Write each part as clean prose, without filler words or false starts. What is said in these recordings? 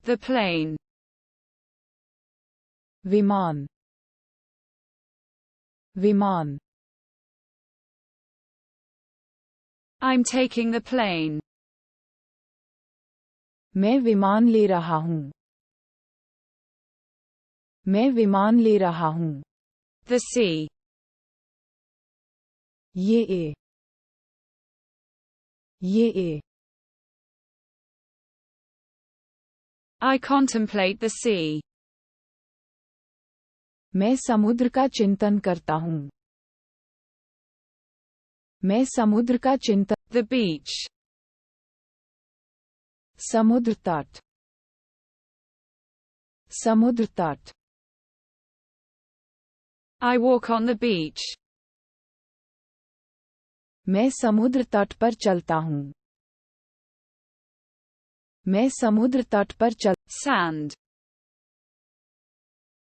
The plane. विमान, विमान. I'm taking the plane. मैं विमान ले रहा हूँ. मैं विमान ले रहा हूँ. The sea. ये I contemplate the sea. मैं समुद्र का चिंतन करता हूँ. मैं समुद्र का चिंतन. The beach. समुद्र तट, समुद्र तट. I walk on the beach. मैं समुद्र तट पर चलता हूँ. मैं समुद्र तट पर चल. Sand.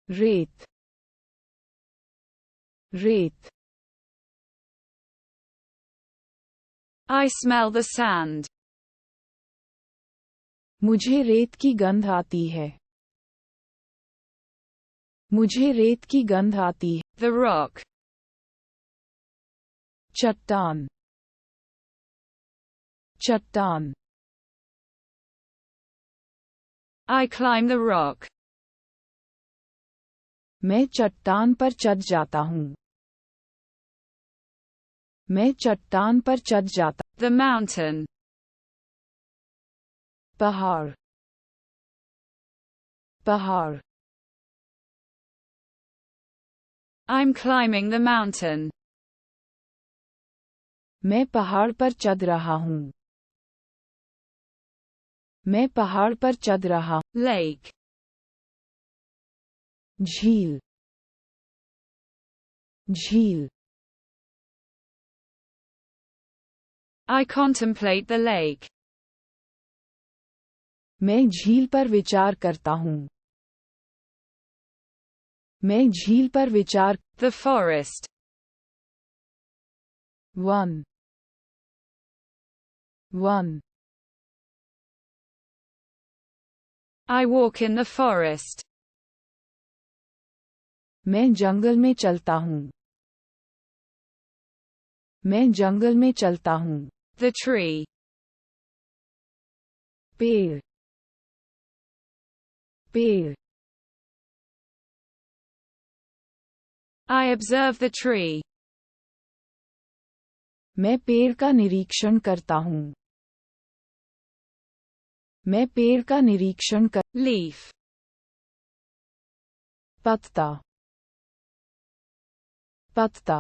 रेत, रेत. I smell the sand. मुझे रेत की गंध आती है. मुझे रेत की गंध आती है. The rock. चट्टान, चट्टान. I climb the rock. मैं चट्टान पर चढ़ जाता हूँ. मैं चट्टान पर चढ़ जाता. The mountain. पहाड़, पहाड़. I'm climbing the mountain. मैं पहाड़ पर चढ़ रहा हूँ. मैं पहाड़ पर चढ़ रहा. Lake. झील, झील. I contemplate the lake. मैं झील पर विचार करता हूँ. मैं झील पर विचार. The forest. One, one. I walk in the forest. मैं जंगल में चलता हूँ. मैं जंगल में चलता हूँ. The tree. पेड़, पेड़. I observe the tree. मैं पेड़ का निरीक्षण करता हूँ. मैं पेड़ का निरीक्षण कर. Leaf. पत्ता, पत्ता.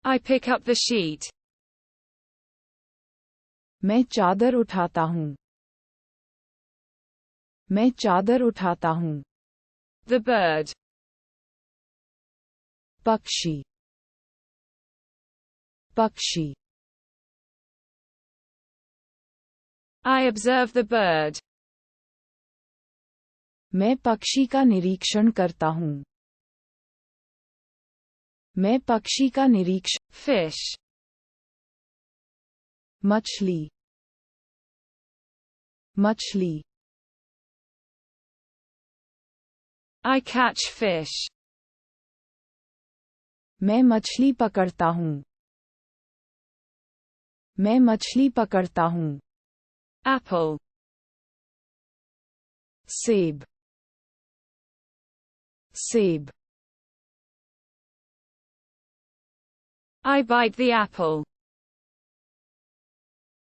I pick up the sheet. मैं चादर उठाता हूँ. मैं चादर उठाता हूँ. The bird. पक्षी, पक्षी. I observe the bird. मैं पक्षी का निरीक्षण करता हूँ. मैं पक्षी का निरीक्षण. Fish. मछली, मछली. I catch fish. मैं मछली पकड़ता हूँ. मैं मछली पकड़ता हूँ. Apple. सेब, सेब. I bite the apple.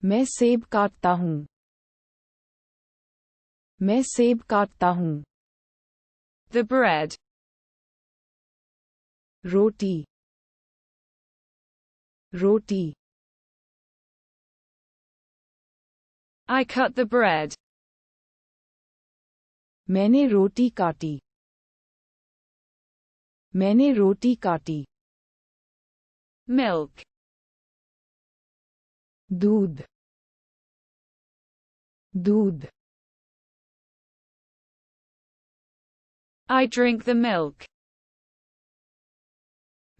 मैं सेब काटता हूँ. मैं सेब काटता हूँ. The bread. Roti, roti. I cut the bread. मैंने रोटी काटी. मैंने रोटी काटी. Milk. दूध, दूध. I drink the milk.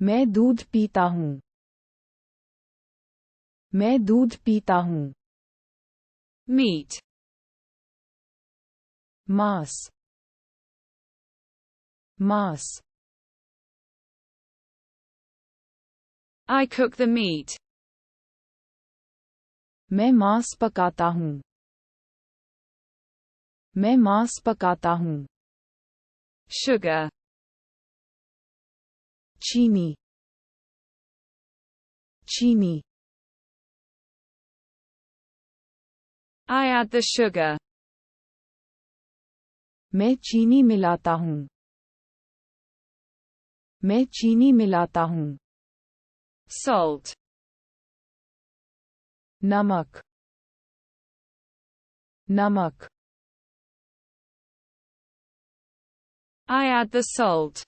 मैं दूध पीता हूँ. मैं दूध पीता हूँ. Meat. मांस मांस I cook the meat. मैं मांस पकाता हूँ मैं मांस पकाता हूँ Sugar. चीनी चीनी I add the sugar. मैं चीनी मिलाता हूँ मैं चीनी मिलाता हूँ Salt. नमक नमक I add the salt.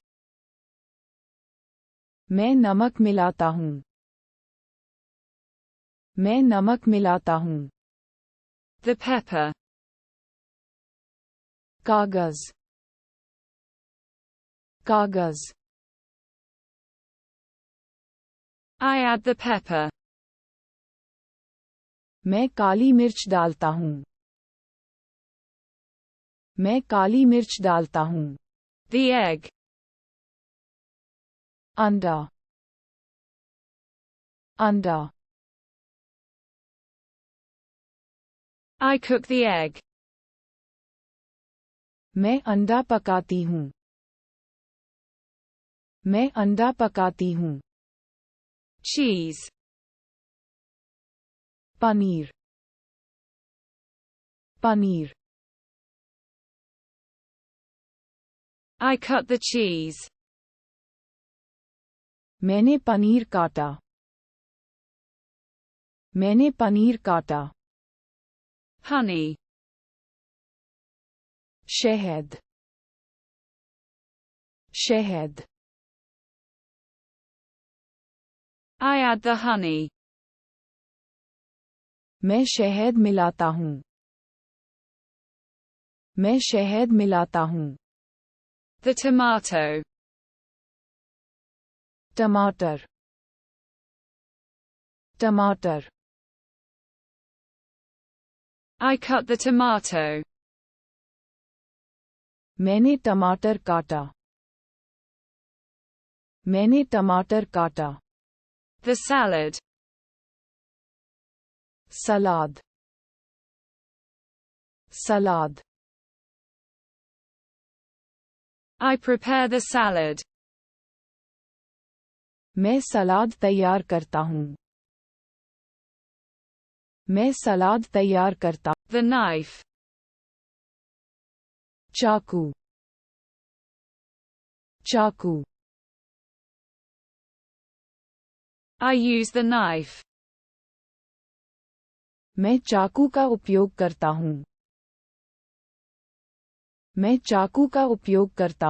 मैं नमक मिलाता हूँ मैं नमक मिलाता हूँ The pepper. कागज कागज I add the pepper. मैं काली मिर्च डालता हूँ मैं काली मिर्च डालता हूँ The egg. अंडा अंडा I cook the egg. मैं अंडा पकाती हूँ मैं अंडा पकाती हूँ Cheese. Paneer paneer I cut the cheese. मैंने पनीर काटा मैंने पनीर काटा Honey. शहद शहद I add the honey. मैं शहद मिलाता हूँ मैं शहद मिलाता हूँ The tomato. टमाटर टमाटर I cut the tomato. मैंने टमाटर काटा मैंने टमाटर काटा The salad. Salad salad I prepare the salad. मैं सलाद तैयार करता हूँ मैं सलाद तैयार करता The knife. चाकू चाकू I use the knife. मैं चाकू का उपयोग करता हूँ मैं चाकू का उपयोग करता